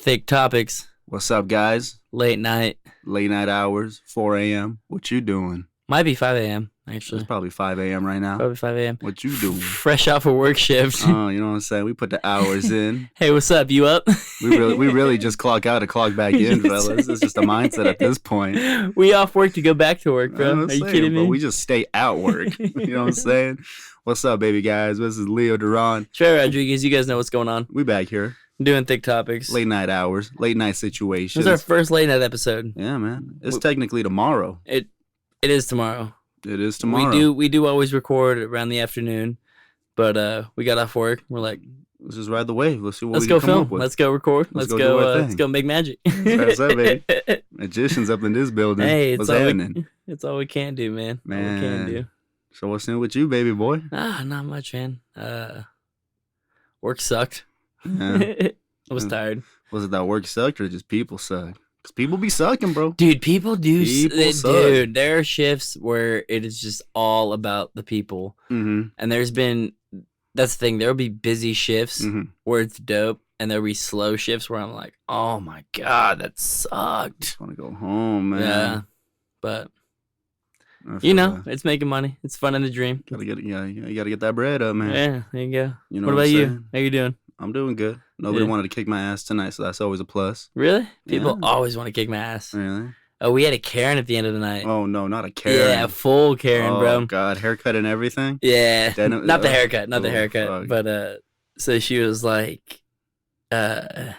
Thicc Topix, What's up, guys? late night. Late night hours, 4 a.m. What you doing? Might be 5 a.m. It's actually. probably 5 a.m. right now. Probably 5 a.m. What you doing? Fresh off a work shift. Oh, you know what I'm saying? We put the hours in. Hey, what's up? You up? We really just clock out to clock back in, fellas. It's just a mindset at this point. We off work to go back to work, bro. I'm Are you saying, kidding but me? we just stay at work. You know what I'm saying? What's up, baby guys? This is Leo Duran. Trae Rodriguez, you guys know what's going on. We back here. Doing Thicc Topix. Late night hours, late night This situations. is our first late night episode. Yeah, man. It's technically tomorrow. It is tomorrow. It is tomorrow. We do always record around the afternoon, but we got off work. We're like, Let's just ride the wave. Let's see what let's we go can come film. up with. Let's go record. Let's Let's go do our let's thing. go make magic. That's up, baby. Magicians up in this building. Hey, What's happening? it's all we can do, man. All we can Man. do. So what's new with you, baby boy? Not much, man. Work sucked. Yeah. I was tired. Was it that work sucked or just people suck? Because people be sucking, bro. Dude, people do. People suck. Dude, there are shifts where it is just all about the people. Mm-hmm. And that's the thing. There'll be busy shifts Mm-hmm. where it's dope. And there'll be slow shifts where I'm like, oh my God, that sucked. Just want to go home, man. Yeah. But, I you feel know, that. it's making money. It's fun in the dream. Gotta get, you gotta get that bread up, man. Yeah, there you go. You know what what about I'm you? saying? How you doing? I'm doing good. Nobody Yeah. wanted to kick my ass tonight, so that's always a plus. Really? People Yeah. always want to kick my ass. Really? Oh, we had a Karen at the end of the night. Oh no, not a Karen. Yeah, full Karen, oh, bro. God, haircut and everything. Yeah, Denim- not the oh, haircut, not the oh, haircut. fuck. But so she was like, so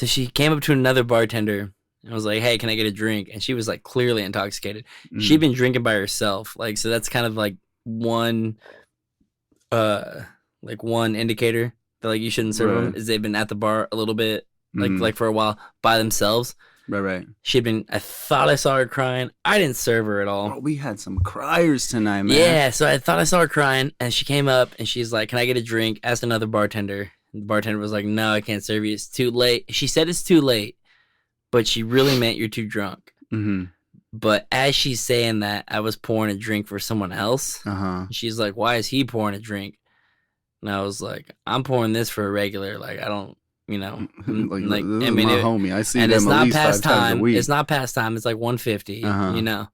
she came up to another bartender and was like, "Hey, can I get a drink?" And she was like clearly intoxicated. Mm. She'd been drinking by herself, like so. That's kind of like one indicator that like you shouldn't serve them Right. is they've been at the bar a little bit, Mhm. like for a while by themselves. Right. She'd been. I thought I saw her crying. I didn't serve her at all. Oh, we had some criers tonight, man. Yeah, so I thought I saw her crying, and she came up, and she's like, "Can I get a drink?" Asked another bartender. The bartender was like, "No, I can't serve you. It's too late." She said it's too late, but she really meant you're too drunk. Mm-hmm. But as she's saying that, I was pouring a drink for someone else. Uh-huh. She's like, "Why is he pouring a drink?" And I was like, "I'm pouring this for a regular. Like, I don't, you know, like, this I is mean, my it- homie. I see and them it's at not least 5 past times a time. week. It's not past time. It's like 150, Uh-huh. you know."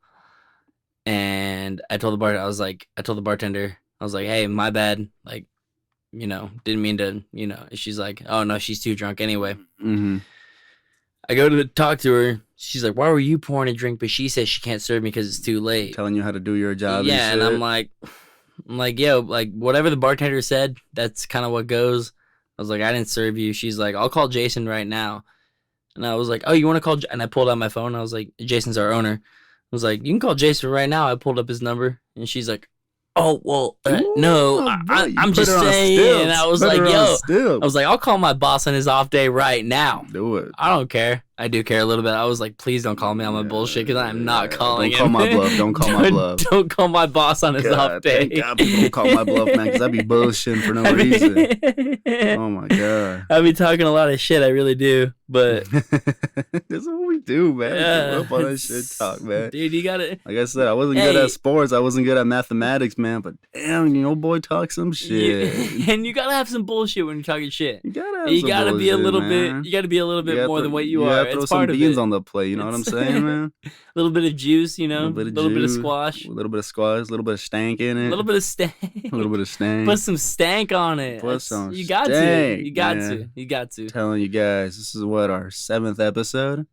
And I told the bartender, I was like, "Hey, my bad. Like, you know, didn't mean to, you know." And she's like, "Oh no, she's too drunk anyway." Mm-hmm. I go to talk to her. She's like, "Why were you pouring a drink?" But she says she can't serve me because it's too late. Telling you how to do your job. Yeah, and and shit. I'm like, yo, like whatever the bartender said, that's kind of what goes. I was like, I didn't serve you. She's like, I'll call Jason right now. And I was like, oh, you want to call? And I pulled out my phone. And I was like, Jason's our owner. I was like, you can call Jason right now. I pulled up his number, and she's like, oh, well, no, Ooh, boy, you I'm put just her on saying. stilts. And I was Put like, her on yo, stilts. I was like, I'll call my boss on his off day right now. Do it. I don't care. I do care a little bit. I was like, please don't call me on my bullshit because I'm not calling Don't call him. my bluff. Don't call my bluff. Don't call my boss on his off day. Thank God people don't call my bluff, man, because I'd be bullshitting for no reason. Oh, my God. I be talking a lot of shit. I really do. But That's what we do, man. We yeah, grew up on that shit talk, man. dude, you gotta. Like I said, I wasn't good at sports. I wasn't good at mathematics, man. But damn, you know, boy, talk some shit. And you gotta have some bullshit when you're talking shit. You gotta have You some gotta be a bullshit, little man. bit. You gotta be a little bit gotta more throw- than what you gotta are. throw It's some part of beans it. on the plate. You know what I'm saying, man? A little bit of juice, you know. A little bit of little bit of juice, squash. A little bit of squash. A little bit of stank in it. A little bit of stank. A little bit of stank. Put some stank on it. Put some you got to. stank, You got man. to. You got to. Telling you guys, this is what, our 7th episode?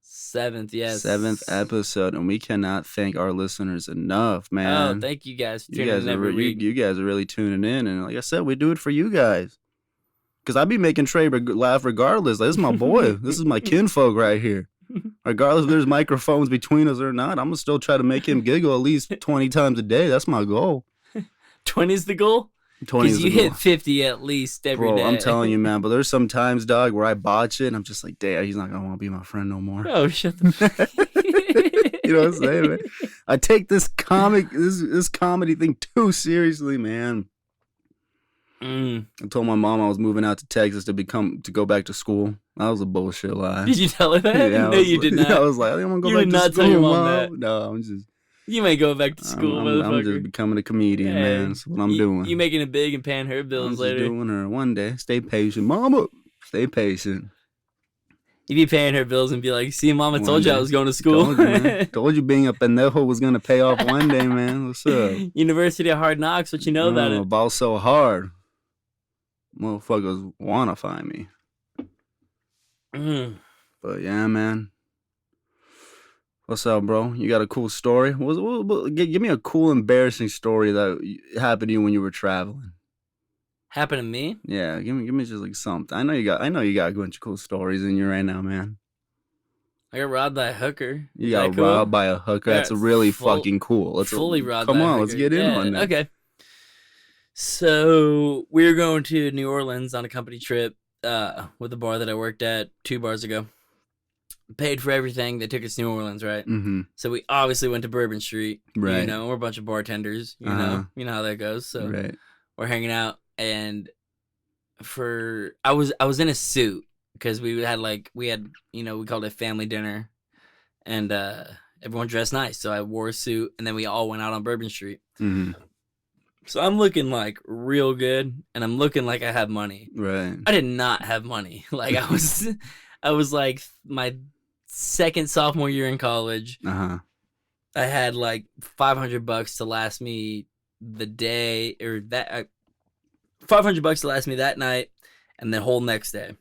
7th, yes. 7th episode, and we cannot thank our listeners enough, man. Oh, thank you guys for you tuning guys in are every week. you guys are really tuning in, and like I said, we do it for you guys. Cause I be making Trey laugh regardless. Like, this is my boy. This is my kinfolk right here. Regardless if there's microphones between us or not, I'm gonna still try to make him giggle at least 20 times a day. That's my goal. 20 is the goal? 20 is Because you the goal. hit 50 at least every day. Bro, I'm telling you, man. But there's some times, dog, where I botch it, and I'm just like, damn, he's not gonna want to be my friend no more. Oh, shut the fuck. You know what I'm saying, man? I take this comedy thing too seriously, man. I told my mom I was moving out to Texas to go back to school. That was a bullshit lie. Did you tell her that? Yeah, No, you did not. I was like, I'm gonna go You back did to not school, tell your mom Mom. that. No, I'm just You may go back to school, I'm motherfucker. just becoming a comedian, Hey, man. That's what I'm doing. You making it big and paying her I'm bills just later. doing her one day. Stay patient, mama. Stay patient. You be paying her bills and be like, see, mom, I One told you I day. was going to school. Told you, man. Told you being a pendejo was gonna pay off one day, man. What's up? University of Hard Knocks, what you know about it? Ball so hard. Motherfuckers wanna find me. But yeah, man. What's up, bro? You got a cool story? Give me a cool, embarrassing story that happened to you when you were traveling. Happened to me? Yeah, give me just like something. I know you got a bunch of cool stories in you right now, man. I got robbed by a hooker. You got robbed by a hooker. That's really fucking cool. Fully robbed come by a on, hooker. let's get in on that. Okay. So we were going to New Orleans on a company trip with the bar that I worked at 2 bars ago. Paid for everything. They took us to New Orleans, right? Mm-hmm. So we obviously went to Bourbon Street. Right. You know, we're a bunch of bartenders. You know how that goes. So we're hanging out, and I was in a suit because we had we called it family dinner, and everyone dressed nice. So I wore a suit, and then we all went out on Bourbon Street. Mm-hmm. So I'm looking like real good, and I'm looking like I have money. Right. I did not have money. Like I was like my second sophomore year in college. Uh-huh. I had like $500 to last me the day, or that $500 to last me that night and the whole next day,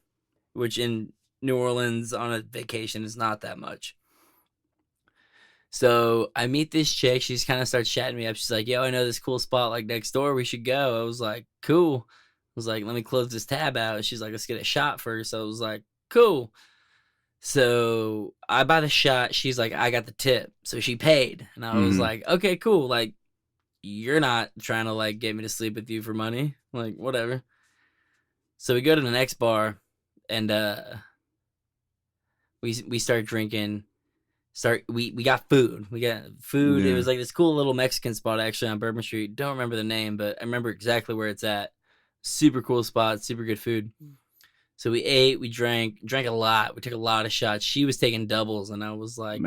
which in New Orleans on a vacation is not that much. So I meet this chick. She's kind of starts chatting me up. She's like, yo, I know this cool spot like next door. We should go. I was like, cool. I was like, let me close this tab out. She's like, let's get a shot first. So I was like, cool. So I buy the shot. She's like, I got the tip. So she paid. And I was like, okay, cool. Like, you're not trying to like get me to sleep with you for money. Like, whatever. So we go to the next bar and we start drinking. We got food. We got food. Yeah. It was like this cool little Mexican spot actually on Bourbon Street. Don't remember the name, but I remember exactly where it's at. Super cool spot, super good food. So we ate, we drank a lot. We took a lot of shots. She was taking doubles, and I was like, a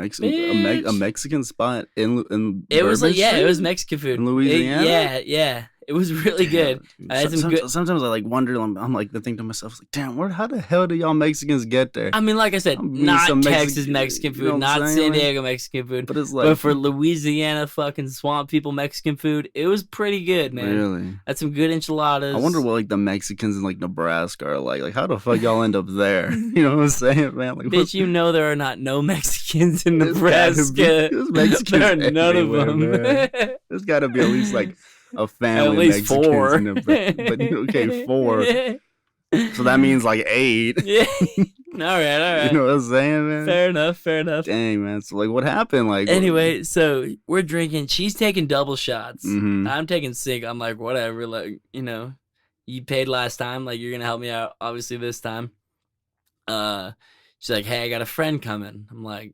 Mexican spot in it was like, yeah, Street? it was Mexican food In Louisiana. Yeah. It was really good. I had some good. Sometimes I like wonder. I'm like thinking to myself, like, damn, how the hell do y'all Mexicans get there? I mean, like I said, not Texas Mexican food, you know not San Diego Mexican food, but it's like, but for Louisiana fucking swamp people Mexican food, it was pretty good, man. Really, had some good enchiladas. I wonder what like the Mexicans in like Nebraska are like. Like, how the fuck y'all end up there? You know what I'm saying, man? Like, bitch, you know there are no Mexicans in Nebraska. There's Mexicans there are none of them. There's got to be at least like a family at least Mexicans 4. in Nebraska. But okay, 4. So that means like 8. Yeah. All right. You know what I'm saying, man? Fair enough. Dang, man. So like, what happened? Like, anyway, so we're drinking. She's taking double shots. Mm-hmm. I'm taking sink. I'm like, whatever. Like, you know, you paid last time. Like, you're gonna help me out. Obviously, this time. She's like, hey, I got a friend coming. I'm like,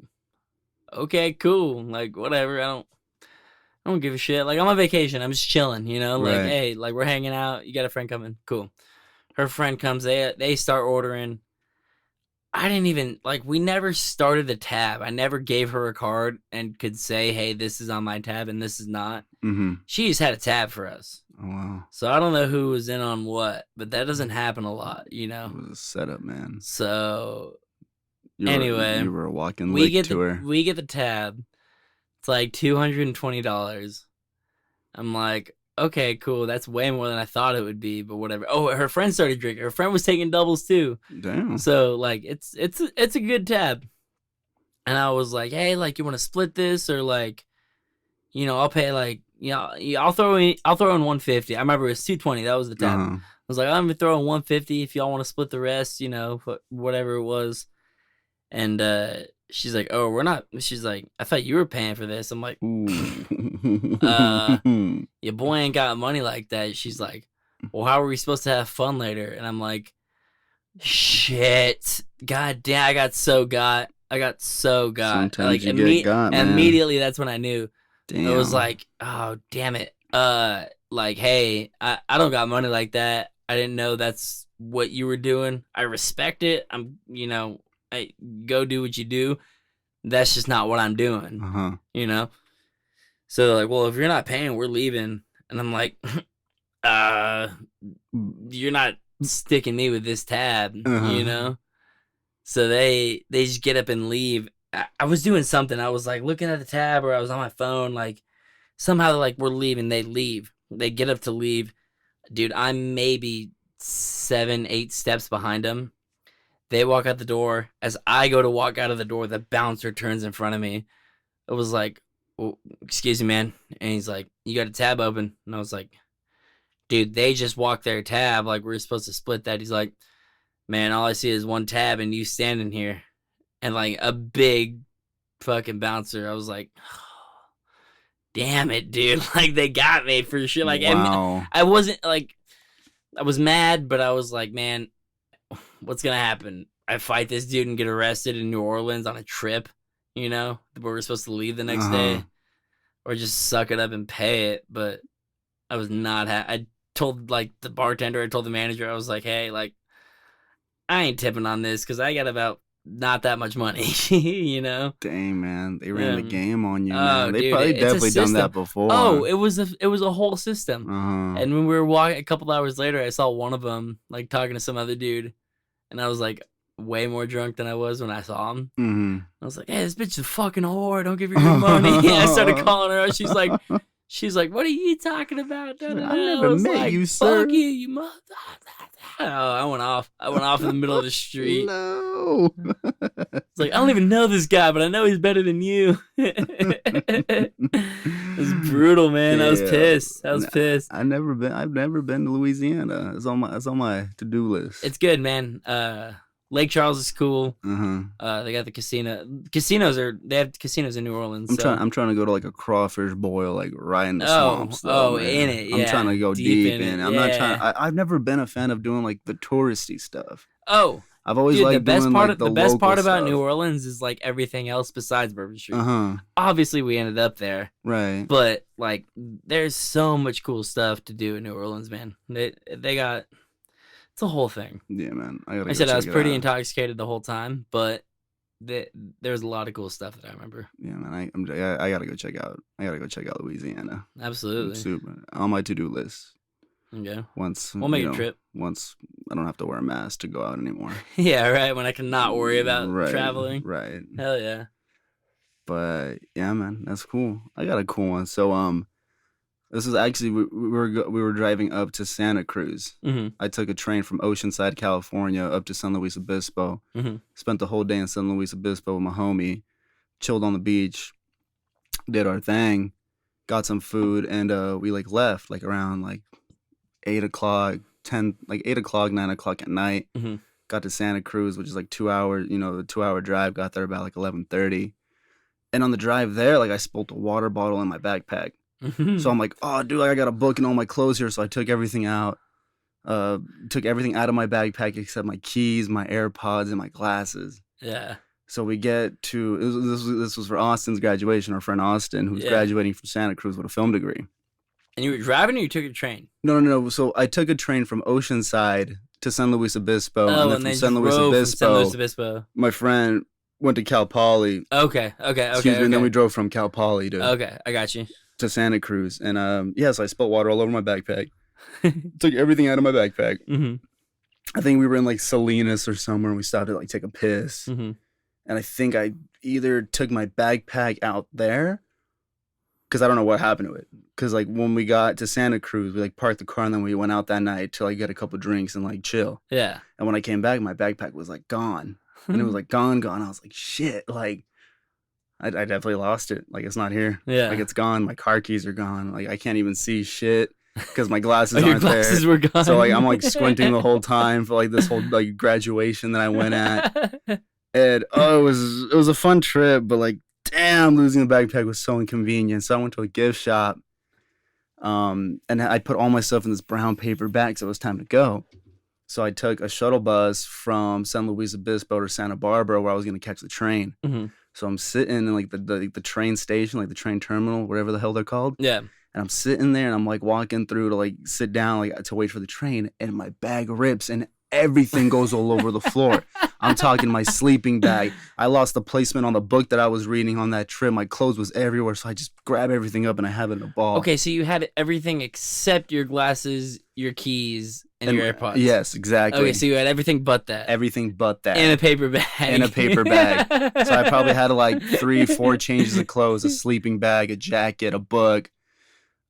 okay, cool. Like, whatever. I don't give a shit. Like, I'm on vacation. I'm just chilling, you know? Like, hey, like, we're hanging out. You got a friend coming. Cool. Her friend comes. They start ordering. I didn't even, like, we never started the tab. I never gave her a card and could say, hey, this is on my tab and this is not. Mm-hmm. She just had a tab for us. Oh, wow. So I don't know who was in on what, but that doesn't happen a lot, you know? It was a setup, man. So, You were a walking lick to her. We get the tab. It's like $220. I'm like, okay, cool. That's way more than I thought it would be, but whatever. Oh, her friend started drinking. Her friend was taking doubles too. Damn. So like, it's a good tab. And I was like, hey, like, you want to split this, or like, you know, I'll pay like, you know, I'll throw in 150. I remember it was 220. That was the tab. I was like, I'm gonna throw in 150 if y'all want to split the rest, you know, whatever it was. And she's like, oh, we're not. She's like, I thought you were paying for this. I'm like, your boy ain't got money like that. She's like, well, how are we supposed to have fun later? And I'm like, shit, god damn, I got so got. Sometimes like you get got, man. Immediately, that's when I knew. Damn. It was like, oh damn it. Like, hey, I don't got money like that. I didn't know that's what you were doing. I respect it. You know, I go do what you do. That's just not what I'm doing. You know? So they're like, well, if you're not paying, we're leaving. And I'm like, you're not sticking me with this tab, you know? So they just get up and leave. I was doing something. I was like looking at the tab, or I was on my phone. Like somehow, like we're leaving. They leave. They get up to leave. Dude, I'm maybe 7, 8 steps behind them. They walk out the door. As I go to walk out of the door, the bouncer turns in front of me. It was like, oh, excuse me, man. And he's like, you got a tab open? And I was like, dude, they just walked their tab. Like, we're supposed to split that. He's like, man, all I see is one tab and you standing here. And like a big fucking bouncer. I was like, oh, damn it, dude. Like, they got me for sure. Like, wow. I wasn't like, I was mad, but I was like, man, what's going to happen? I fight this dude and get arrested in New Orleans on a trip, you know, where we're supposed to leave the next day, or just suck it up and pay it. But I was not, I told like the bartender, I told the manager, I was like, hey, like, I ain't tipping on this because I got about not that much money, you know? Dang, man. They ran the game on you, Oh, man. They dude, probably it's a definitely done that system. before. Oh, it was a whole system. And when we were walking a couple hours later, I saw one of them like talking to some other dude, and I was like way more drunk than I was when I saw him. I was like, hey, this bitch is a fucking whore. Don't give her your money. I started calling her out. She's like, what are you talking about? I never met you, sir. Fuck you, you mother. Oh, I went off in the middle of the street. No. It's like, I don't even know this guy, but I know he's better than you. It was brutal, man. Yeah. I was pissed. I've never been to Louisiana. It's on my to-do list. It's good, man. Lake Charles is cool. They got the casino. They have casinos in New Orleans. I'm trying to go to like a crawfish boil, like right in the swamps. In it. Yeah. I'm trying to go deep in. It. I'm not trying. I've never been a fan of doing like the touristy stuff. Oh, I've always liked the best doing part. Like, the best part about stuff. New Orleans is like everything else besides Bourbon Street. Obviously, we ended up there, right? But like, there's so much cool stuff to do in New Orleans, man. They got. It's a whole thing. Yeah, man. I said I was pretty intoxicated the whole time, but there's a lot of cool stuff that I remember. Yeah, man. I gotta go check out. I gotta go check out Louisiana. Absolutely. Super. On my to-do list. Okay. Once we'll make a trip. Once I don't have to wear a mask to go out anymore. Yeah, right. When I can not worry about traveling. Right. Hell yeah. But yeah, man, that's cool. I got a cool one. So this is actually we were driving up to Santa Cruz. I took a train from Oceanside, California, up to San Luis Obispo. Spent the whole day in San Luis Obispo with my homie. Chilled on the beach, did our thing, got some food, and we like left like around like 8 o'clock, 9 o'clock at night. Got to Santa Cruz, which is like 2 hours. You know, the 2-hour drive. Got there about like 11:30, and on the drive there, like I spilled a water bottle in my backpack. So I'm like, oh, dude, I got a book and all my clothes here. So I took everything out. Took everything out of my backpack except my keys, my AirPods, and my glasses. Yeah. So we get to this was for Austin's graduation. Our friend Austin, who's graduating from Santa Cruz with a film degree. And you were driving, or you took a train? No. So I took a train from Oceanside to San Luis Obispo, and then from San Luis Obispo, my friend went to Cal Poly. Okay. Excuse me, and then we drove from Cal Poly to. Okay, I got you. To Santa Cruz, and so I spilled water all over my backpack. Took everything out of my backpack. I think we were in like Salinas or somewhere, and we stopped to like take a piss. And I think I either took my backpack out there, because I don't know what happened to it. Because like when we got to Santa Cruz, we like parked the car, and then we went out that night to like get a couple drinks and like chill. Yeah. And when I came back, my backpack was like gone, and it was like gone. I was like, shit, like. I definitely lost it. Like, it's not here. Yeah. Like, it's gone. My car keys are gone. Like, I can't even see shit because my glasses your aren't glasses there. Were gone. So, like, I'm, like, squinting the whole time for, like, this whole, like, graduation that I went at. And, it was a fun trip, but, like, damn, losing the backpack was so inconvenient. So I went to a gift shop, and I put all my stuff in this brown paper bag, so it was time to go. So I took a shuttle bus from San Luis Obispo to Santa Barbara, where I was going to catch the train. So I'm sitting in like the train station, like the train terminal, whatever the hell they're called. Yeah. And I'm sitting there, and I'm like walking through to like sit down, like to wait for the train, and my bag rips and everything goes all over the floor. I'm talking my sleeping bag. I lost the placement on the book that I was reading on that trip. My clothes was everywhere, so I just grab everything up and I have it in a ball. Okay, so you had everything except your glasses, your keys, and your AirPods. Yes, exactly. Okay, so you had everything but that. Everything but that. In a paper bag. In a paper bag. So I probably had like 3-4 changes of clothes, a sleeping bag, a jacket, a book,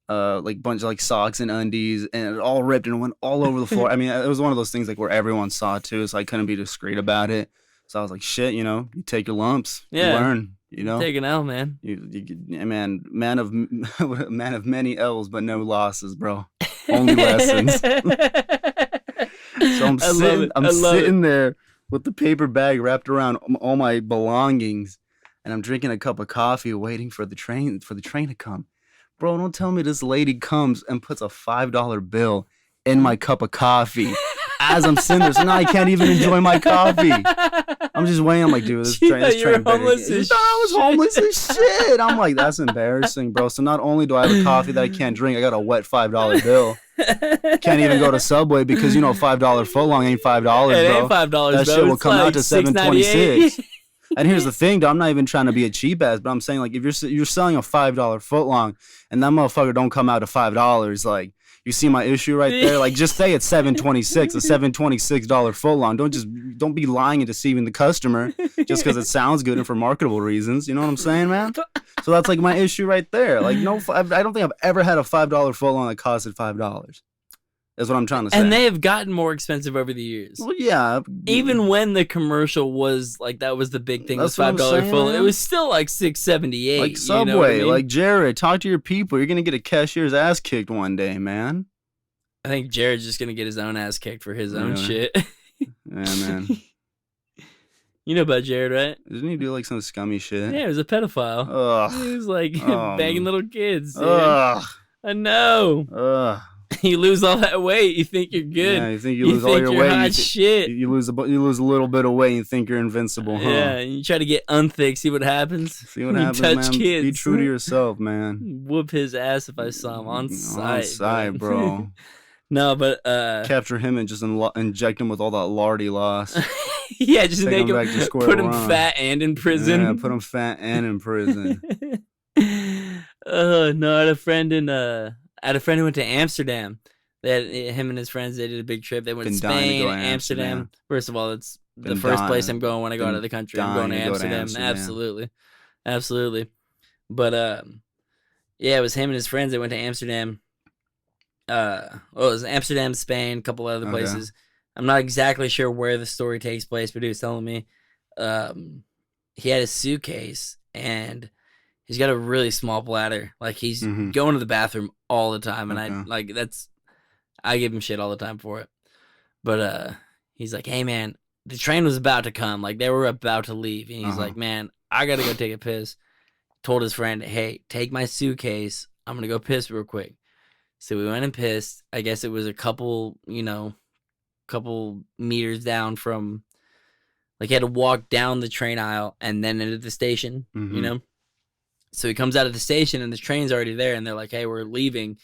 like a bunch of like socks and undies, and it all ripped and it went all over the floor. I mean, it was one of those things like where everyone saw it too, so I couldn't be discreet about it. So I was like, shit, you know, you take your lumps, you learn, you know. Take an L, man. Man of many L's, but no losses, bro. Only lessons. So I'm sitting there with the paper bag wrapped around all my belongings, and I'm drinking a cup of coffee, waiting for the train to come. Bro, don't tell me this lady comes and puts a $5 bill in my cup of coffee as I'm sitting there. So now I can't even enjoy my coffee. I'm just waiting. I'm like, dude, this train homeless as shit. I was homeless as shit. I'm like, that's embarrassing, bro. So not only do I have a coffee that I can't drink, I got a wet $5 bill. Can't even go to Subway because, you know, $5 footlong ain't $5, bro. It ain't $5, that bro. shit will it's come like out to $7.26. And here's the thing, though. I'm not even trying to be a cheap ass, but I'm saying, like, if you're selling a $5 footlong and that motherfucker don't come out to $5, like, you see my issue right there? Like, just say it's $7.26, a $7.26 footlong. Don't be lying and deceiving the customer just because it sounds good and for marketable reasons. You know what I'm saying, man? So that's like my issue right there. Like, I don't think I've ever had a $5 footlong that costed $5. That's what I'm trying to say. And they have gotten more expensive over the years. Well, yeah. Even when the commercial was like, that was the big thing, was $5 full. It was still like $6.78. Like Subway, you know what I mean? like Jared, talk to your people. You're gonna get a cashier's ass kicked one day, man. I think Jared's just gonna get his own ass kicked for his own shit. Yeah, man. You know about Jared, right? Doesn't he do like some scummy shit? Yeah, he was a pedophile. Ugh. He was like banging little kids. Dude. Ugh. I know. Ugh. You lose all that weight, you think you're good. Yeah, you think you lose all your weight. Hot shit. You lose a little bit of weight and think you're invincible, huh? Yeah, and you try to get unthick, see what happens. See what happens, touch man. Kids. Be true to yourself, man. Whoop his ass if I saw him on sight. On sight, bro. No, but capture him and just inject him with all that lard he lost. Yeah, just make him back to square put him one. fat and in prison. Yeah, put him fat and in prison. No, I had a friend who went to Amsterdam. Him and his friends, they did a big trip. They went to Spain, Amsterdam. First of all, it's the first place I'm going when I go out of the country. I'm going to Amsterdam. Absolutely. But yeah, it was him and his friends. They went to Amsterdam. It was Amsterdam, Spain, a couple other places. I'm not exactly sure where the story takes place, but he was telling me he had a suitcase and he's got a really small bladder. Like he's going to the bathroom all the time, and I give him shit all the time for it. But he's like, hey man, the train was about to come. Like they were about to leave, and he's like, man, I gotta go take a piss. Told his friend, hey, take my suitcase. I'm gonna go piss real quick. So we went and pissed. I guess it was a couple meters down from, like, he had to walk down the train aisle and then into the station, you know? So he comes out of the station and the train's already there, and they're like, hey, we're leaving.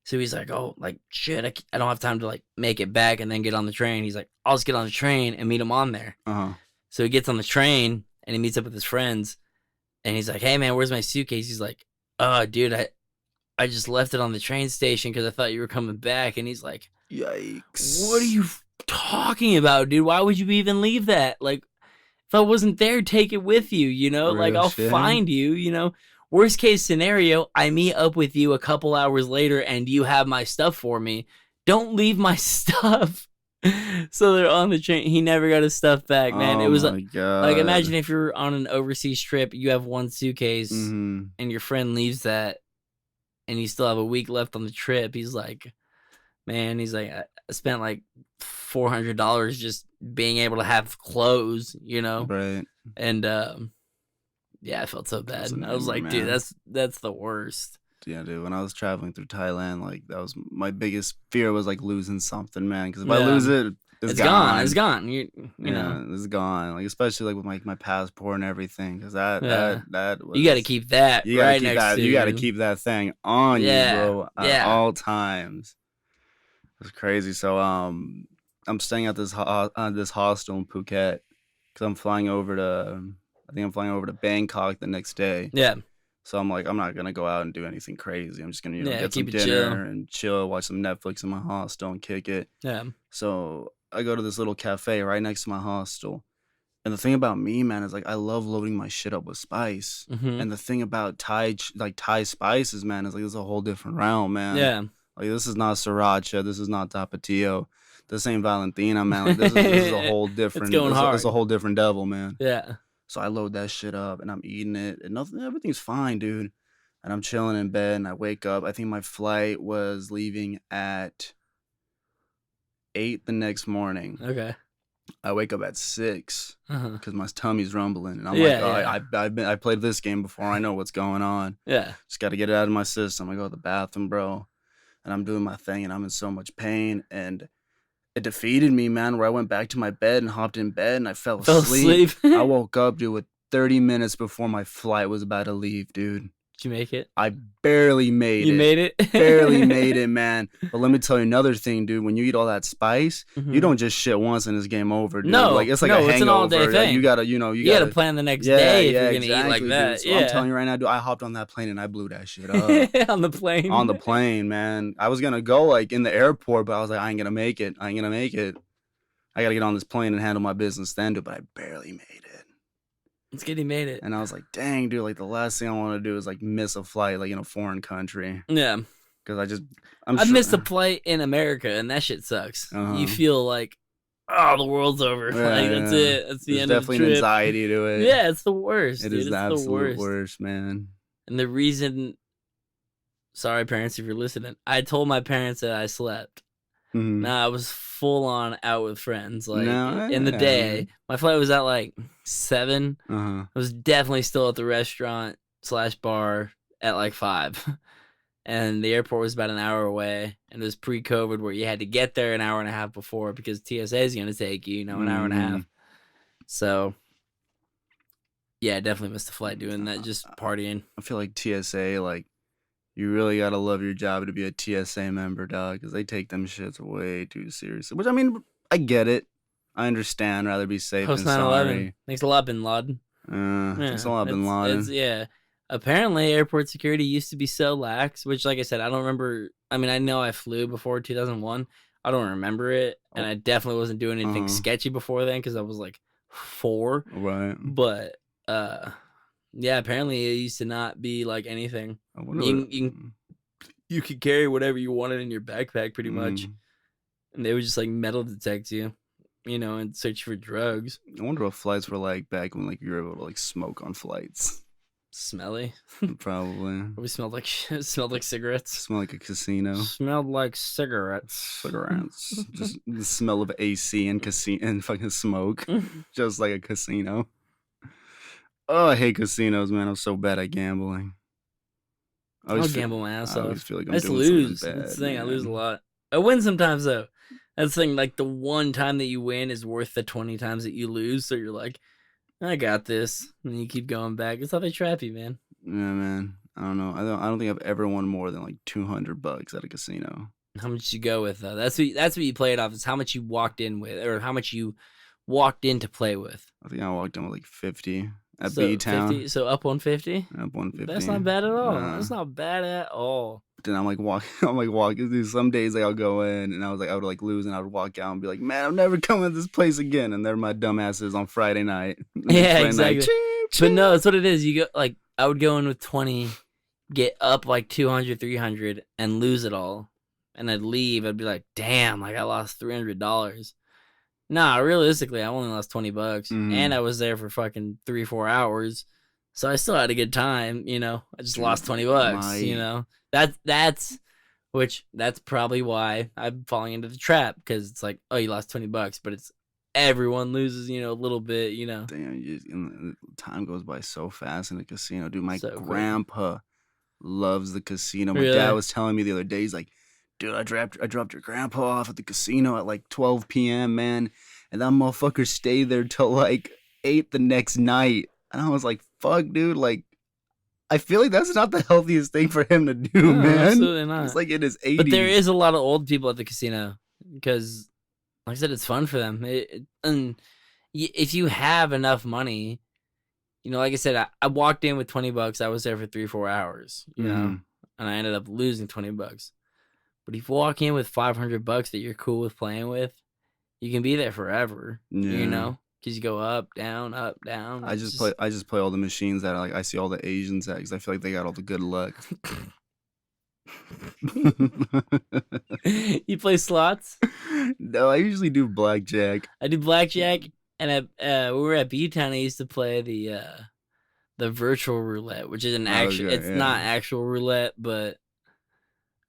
So he's like, oh, like, shit, I don't have time to, like, make it back and then get on the train. He's like, I'll just get on the train and meet him on there. So he gets on the train and he meets up with his friends, and he's like, hey, man, where's my suitcase? He's like, oh, dude, I just left it on the train station because I thought you were coming back. And he's like, yikes. What are you talking about, dude? Why would you even leave that? Like, if I wasn't there, take it with you, you know? Like, I'll find you, you know? Worst case scenario, I meet up with you a couple hours later and you have my stuff for me. Don't leave my stuff. So they're on the train. He never got his stuff back, man. It was my God. like, imagine if you're on an overseas trip, you have one suitcase and your friend leaves that and you still have a week left on the trip. He's like, man, I spent like $400 just being able to have clothes, you know? Right. And yeah, I felt so bad. I was like, man, dude, that's the worst. Yeah, dude. When I was traveling through Thailand, like that was my biggest fear, was like losing something, man. Because if I lose it, it's gone. It's gone. You know, it's gone. Like especially like with like my passport and everything, because that was, you got to keep that right next to you. You got to keep that thing on you, bro, at all times. It's crazy. So I'm staying at this hostel in Phuket, because I'm flying over to. I think I'm flying over to Bangkok the next day. Yeah. So I'm like, I'm not gonna go out and do anything crazy. I'm just gonna, Yeah, get some keep it dinner chill. and chill, watch some Netflix in my hostel and kick it. Yeah. So I go to this little cafe right next to my hostel. And the thing about me, man, is like I love loading my shit up with spice. Mm-hmm. And the thing about Thai spices, man, is like it's a whole different realm, man. Yeah. Like this is not sriracha, this is not tapatio, this ain't Valentina, man. Like this is a whole different. It's going hard. It's a whole different devil, man. Yeah. So I load that shit up and I'm eating it and everything's fine, dude. And I'm chilling in bed and I wake up. I think my flight was leaving at 8 the next morning. Okay. I wake up at 6 Uh-huh. because my tummy's rumbling, and I'm Yeah, like, I played this game before. I know what's going on. Yeah. Just got to get it out of my system. I go to the bathroom, bro, and I'm doing my thing, and I'm in so much pain, and it defeated me, man. Where I went back to my bed and hopped in bed, and I fell asleep. I woke up, dude, with 30 minutes before my flight was about to leave, dude. Did you make it? I barely made it. You made it? Barely made it, man. But let me tell you another thing, dude. When you eat all that spice, Mhm. you don't just shit once and it's game over, dude. No, like it's like no, a it's hangover. an all-day Like, thing. you gotta, you gotta plan the next day if you're gonna eat like dude. that. So Yeah. I'm telling you right now, dude. I hopped on that plane and I blew that shit up. On the plane. On the plane, man. I was gonna go like in the airport, but I was like, I ain't gonna make it. I gotta get on this plane and handle my business then, dude. But I barely made it. It's good he made it. And I was like, dang, dude, like the last thing I want to do is like miss a flight like in a foreign country. Yeah. Because I've missed a flight in America and that shit sucks. Uh-huh. You feel like, oh, the world's over. Yeah, like that's it. That's the There's end of the definitely trip. an anxiety to it. Yeah, it's the worst. It dude. is It's the absolute worst. worst, man. And the reason, sorry parents if you're listening, I told my parents that I slept. Mhm. Nah, I was full on out with friends. Like No, in the yeah. day, my flight was at like 7. Uh-huh. I was definitely still at the restaurant / bar at like 5. And the airport was about an hour away. And it was pre-COVID where you had to get there an hour and a half before because TSA is going to take you, an hour and a half. So, yeah, I definitely missed the flight doing that, just partying. I feel like TSA, like, you really gotta love your job to be a TSA member, dog, because they take them shits way too seriously. Which, I mean, I get it. I understand. Rather be safe Post than 9/11. sorry. Thanks a lot, Bin Laden. Thanks a lot, Bin Laden. Yeah. Apparently, airport security used to be so lax, which, like I said, I don't remember. I mean, I know I flew before 2001. I don't remember it, and I definitely wasn't doing anything sketchy before then because I was like 4. Right. But, yeah, apparently it used to not be like anything. I wonder You could carry whatever you wanted in your backpack pretty much. And they would just like metal detect you, and search for drugs. I wonder what flights were like back when like you were able to like smoke on flights. Smelly. Probably. Probably smelled like cigarettes. Smell like a casino. Smelled like cigarettes. Cigarettes. Just the smell of AC and casino and fucking smoke. Just like a casino. Oh, I hate casinos, man. I'm so bad at gambling. I'll gamble my ass off. I always feel like I I'm just doing lose. something bad. That's the thing. Man. I lose a lot. I win sometimes though. That's the thing. Like the one time that you win is worth the 20 times that you lose. So you're like, I got this, and you keep going back. It's how they trap you, man. Yeah, man. I don't know. I don't think I've ever won more than like $200 at a casino. How much you go with though? That's what you play it off. Is how much you walked in with, or how much you walked in to play with. I think I walked in with like 50 at So B-Town. 50, so up 150. Up 150. That's not bad at all. Nah. That's not bad at all. But then I'm like walking. Dude, some days like I'll go in and I would like lose and I would walk out and be like, man, I'm never coming to this place again. And there my dumbasses on Friday night. Yeah, Friday exactly. Night, But no, that's what it is. You go like I would go in with 20, get up like 200, 300, and lose it all. And I'd leave. I'd be like, damn, like I lost $300. Nah, realistically, I only lost $20, and I was there for fucking 3-4 hours, so I still had a good time. I just lost $20. That's probably why I'm falling into the trap because it's like, oh, you lost $20, but it's everyone loses, a little bit, Damn, time goes by so fast in the casino, dude. My So quick. grandpa loves the casino. My Really? dad was telling me the other day, he's like, dude, I dropped your grandpa off at the casino at like 12 p.m., man. And that motherfucker stayed there till like 8 the next night. And I was like, fuck, dude. Like, I feel like that's not the healthiest thing for him to do, No, man. absolutely not. It's like in his 80s. But there is a lot of old people at the casino because, like I said, it's fun for them. And if you have enough money, you know, like I said, I walked in with $20. I was there for 3-4 hours, you know, and I ended up losing $20. But if you walk in with $500 that you're cool with playing with, you can be there forever. Yeah. You know, because you go up, down, up, down. I just play all the machines that I see all the Asians at because I feel like they got all the good luck. You play slots? No, I usually do blackjack. I do blackjack, and we were at B-Town. I used to play the virtual roulette, which is not actual roulette, but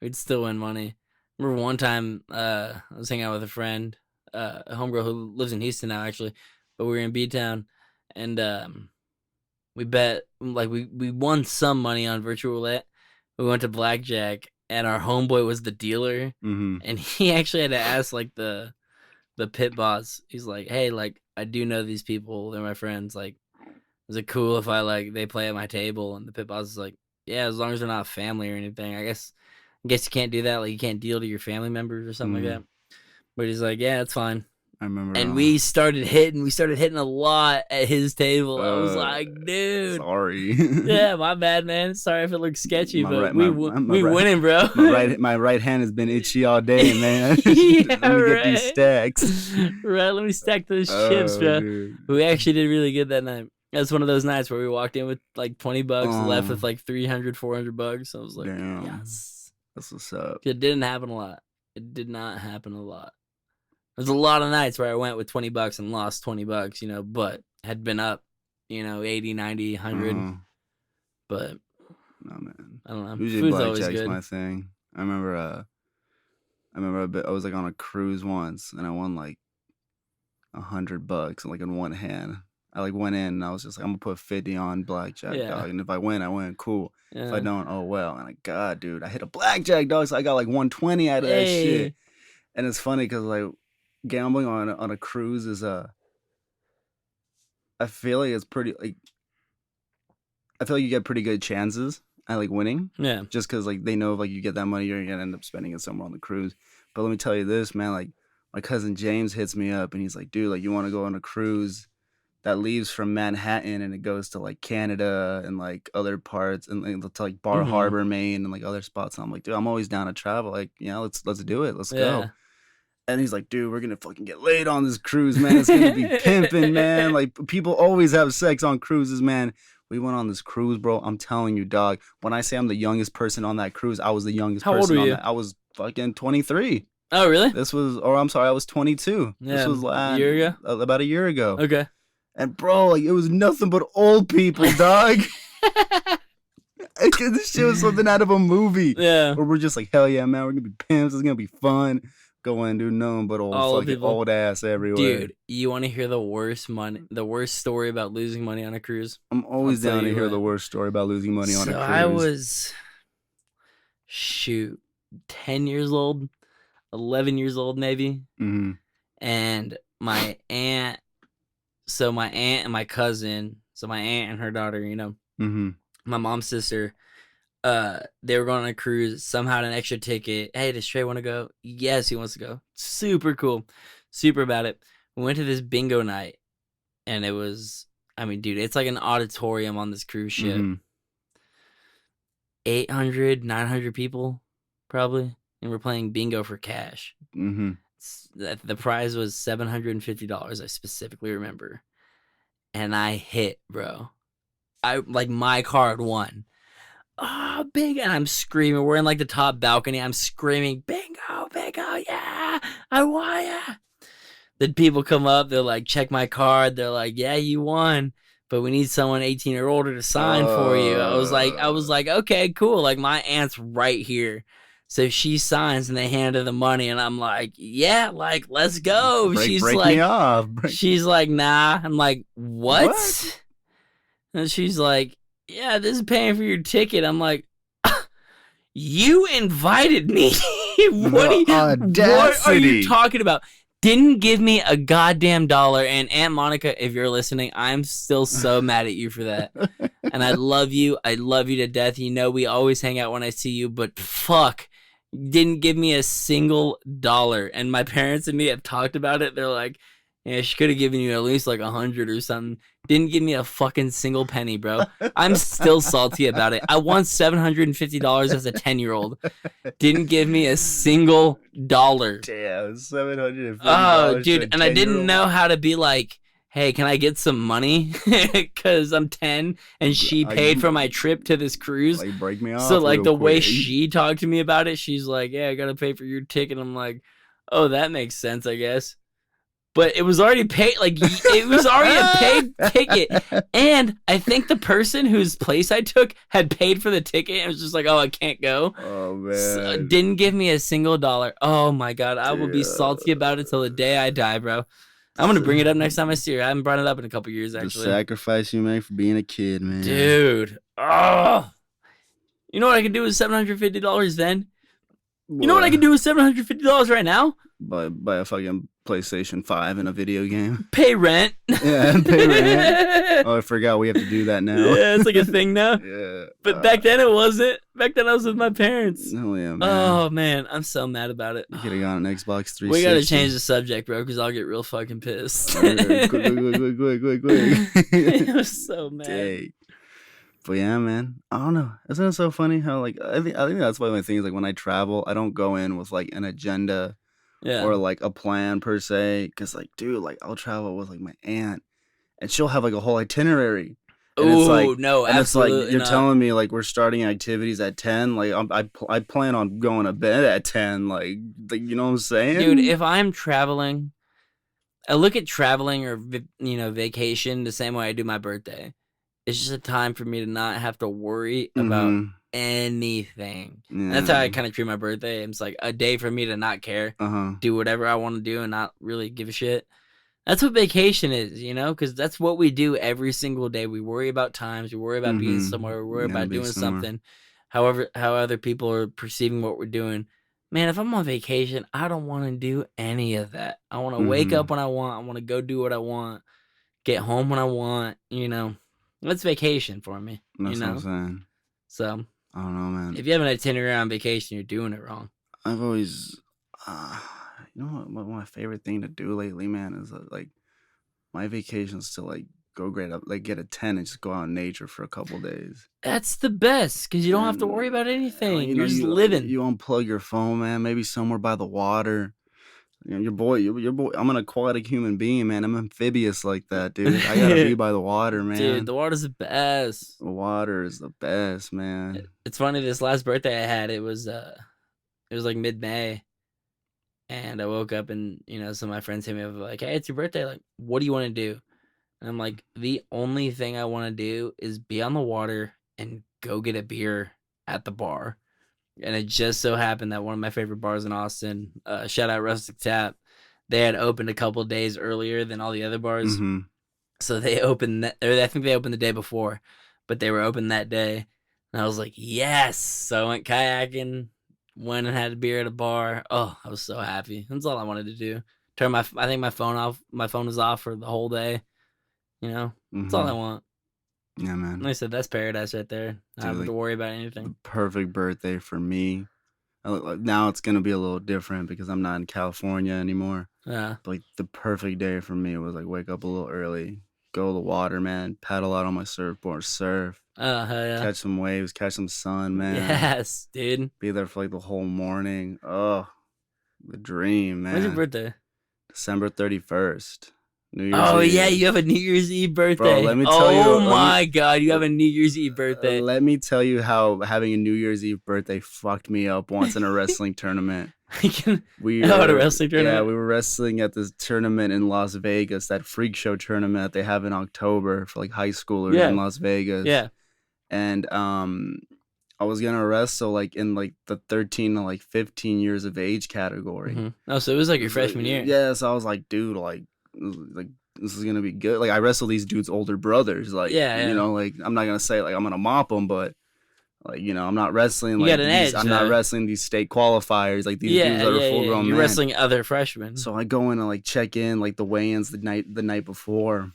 we'd still win money. I remember one time I was hanging out with a friend, a homegirl who lives in Houston now, actually, but we were in B-Town, and we bet, like, we won some money on virtual roulette. We went to blackjack, and our homeboy was the dealer, and he actually had to ask, like, the pit boss. He's like, hey, like, I do know these people. They're my friends. Like, is it cool if they play at my table? And the pit boss is like, yeah, as long as they're not family or anything. I guess you can't do that. Like, you can't deal to your family members or something like that. But he's like, yeah, it's fine. I remember. And we started hitting a lot at his table. I was like, dude. Sorry. Yeah, my bad, man. Sorry if it looks sketchy, but we winning, bro. My right hand has been itchy all day, man. Yeah, let me get these stacks. Right, let me stack those chips, bro. Dude. We actually did really good that night. That's one of those nights where we walked in with like $20, left with like $300, $400. I was like, damn. Yes. That's what's up. It didn't happen a lot. It did not happen a lot. There's a lot of nights where I went with $20 and lost $20, you know, but had been up, you know, 80, 90, 100. But no, man. I don't know. Usually blackjack's my thing. I remember I was like on a cruise once and I won like $100 like in one hand. I like went in and I was just like, I'm gonna put 50 on blackjack, dog. And if I win, I win. Cool. Yeah. If I don't, oh well. And like, God, dude, I hit a blackjack, dog. So I got like 120 out of that shit. And it's funny because like gambling on a cruise is I feel like it's pretty like I feel like you get pretty good chances at like winning. Yeah. Just because like they know if like you get that money, you're gonna end up spending it somewhere on the cruise. But let me tell you this, man. Like my cousin James hits me up and he's like, dude, like you want to go on a cruise that leaves from Manhattan and it goes to like Canada and like other parts and like, to like Bar Harbor, Maine and like other spots. And I'm like, dude, I'm always down to travel. Like, you know, let's do it. Let's go. And he's like, dude, we're gonna fucking get laid on this cruise, man. It's gonna be pimping, man. Like people always have sex on cruises, man. We went on this cruise, bro. I'm telling you, dog. When I say I'm the youngest person on that cruise, I was the youngest person on that. I was fucking 23. Oh, really? I was 22. Yeah, this was a year ago? About a year ago. Okay. And bro, like it was nothing but old people, dog. This shit was something out of a movie. Yeah. Where we're just like, hell yeah, man, we're gonna be pimps. It's gonna be fun. Go in, do nothing but old ass everywhere. Dude, you want to hear the worst story about losing money on a cruise? I'm always down to hear the worst story about losing money on a cruise. I was 10 years old, 11 years old maybe. And my aunt and my cousin, so my aunt and her daughter, you know, my mom's sister, they were going on a cruise, somehow had an extra ticket. Hey, does Trae want to go? Yes, he wants to go. Super cool. Super about it. We went to this bingo night, and it was, I mean, dude, it's like an auditorium on this cruise ship. 800, 900 people, probably, and we're playing bingo for cash. The prize was $750, I specifically remember. And I hit, bro. My card won. Oh, bingo. And I'm screaming. We're in like the top balcony. I'm screaming, bingo, bingo, yeah, I won, yeah. The people come up. They're like, check my card. They're like, yeah, you won. But we need someone 18 or older to sign for you. I was like, okay, cool. Like my aunt's right here. So she signs and they hand her the money and I'm like, yeah, like, let's go. She's like, me off. She's like, nah. I'm like, what? And she's like, yeah, this is paying for your ticket. I'm like, you invited me. What are you talking about? Didn't give me a goddamn dollar. And Aunt Monica, if you're listening, I'm still so mad at you for that. And I love you. I love you to death. You know, we always hang out when I see you, but fuck. Didn't give me a single dollar. And my parents and me have talked about it. They're like, Yeah, she could have given you at least like 100 or something. Didn't give me a fucking single penny, bro. I'm still salty about it. I won $750 as a 10-year-old. Didn't give me a single dollar. Damn, $750. Oh, dude, and I 10-year-old. didn't know how to be like, hey, can I get some money? Because I'm 10 and she paid for my trip to this cruise. Like, break me off. So, like, the way quick. she talked to me about it, she's like, yeah, I got to pay for your ticket. I'm like, oh, that makes sense, I guess. But it was already paid. Like, it was already a paid ticket. And I think the person whose place I took had paid for the ticket and was just like, oh, I can't go. Oh, man. So, didn't give me a single dollar. Oh, my God. I will be salty about it till the day I die, bro. I'm going to bring it up next time I see her. I haven't brought it up in a couple years, actually. The sacrifice you make for being a kid, man. Dude. Oh. You know what I could do with $750 then? You know what I can do with $750 right now? Buy a fucking PlayStation 5 and a video game. Pay rent. Yeah, pay rent. Oh, I forgot we have to do that now. Yeah, it's like a thing now. Yeah. But back then it wasn't. Back then I was with my parents. Oh, yeah, man. Oh, man. I'm so mad about it. You could have gotten an Xbox 360. We got to change the subject, bro, because I'll get real fucking pissed. Quick. I was so mad. Dang. But yeah, man, I don't know. Isn't it so funny how like I think that's one of my things. Like when I travel, I don't go in with like an agenda Yeah. or like a plan per se. Cause like, dude, like I'll travel with like my aunt, and she'll have like a whole itinerary. And it's Oh, like, no, and it's like absolutely you're not. telling me like we're starting activities at 10. Like I plan on going to bed at 10. Like you know what I'm saying, Dude, if I'm traveling, I look at traveling or, vacation the same way I do my birthday. It's just a time for me to not have to worry about anything. Yeah. And that's how I kind of treat my birthday. It's like a day for me to not care, do whatever I want to do and not really give a shit. That's what vacation is, because that's what we do every single day. We worry about times. We worry about being somewhere. We worry about doing something. However, how other people are perceiving what we're doing. Man, if I'm on vacation, I don't want to do any of that. I want to wake up when I want. I want to go do what I want. Get home when I want, That's vacation for me. That's what I'm saying. So, I don't know, man. if you have an itinerary on vacation, you're doing it wrong. I've always, what my favorite thing to do lately, man, is like my vacations to like go grade up, like get a 10 and just go out in nature for a couple days. That's the best because you don't have to worry about anything. You're just you living. You unplug your phone, man. Maybe somewhere by the water. Your boy. I'm an aquatic human being, man. I'm amphibious like that, dude. I gotta be by the water, man. Dude, the water's the best. The water is the best, man. It's funny. This last birthday I had, it was like mid-May, and I woke up and some of my friends hit me up like, "Hey, it's your birthday. Like, what do you want to do?" And I'm like, "The only thing I want to do is be on the water and go get a beer at the bar." And it just so happened that one of my favorite bars in Austin, shout out Rustic Tap, they had opened a couple days earlier than all the other bars. So they opened I think they opened the day before, but they were open that day. And I was like, yes. So I went kayaking, went and had a beer at a bar. Oh, I was so happy. That's all I wanted to do. I think my phone off. My phone was off for the whole day. That's all I want. Yeah, man. Like I said, that's paradise right there. Not having to worry about anything. The perfect birthday for me. Now it's gonna be a little different because I'm not in California anymore. Yeah. But like the perfect day for me was like wake up a little early, go to the water, man, paddle out on my surfboard, surf. Oh, hell yeah. Catch some waves, catch some sun, man. Yes, dude. Be there for like the whole morning. Oh, the dream, man. When's your birthday? December 31st. New Year's Eve. Yeah, you have a New Year's Eve birthday. Bro, let me tell you. Oh my God, you have a New Year's Eve birthday. Let me tell you how having a New Year's Eve birthday fucked me up once in a wrestling tournament. At a wrestling tournament? Yeah, we were wrestling at this tournament in Las Vegas, that freak show tournament that they have in October for like high schoolers in Las Vegas. Yeah. And I was gonna wrestle like in like the 13 to like 15 years of age category. Oh, so it was like your freshman year. Yeah, so I was like, dude, like this is gonna be good. Like I wrestle these dudes' older brothers. Like like I'm not gonna say like I'm gonna mop them, but like I'm not wrestling like I'm not wrestling these state qualifiers like these dudes that are full grown men. You're wrestling other freshmen. So I go in and like check in like the weigh-ins the night before,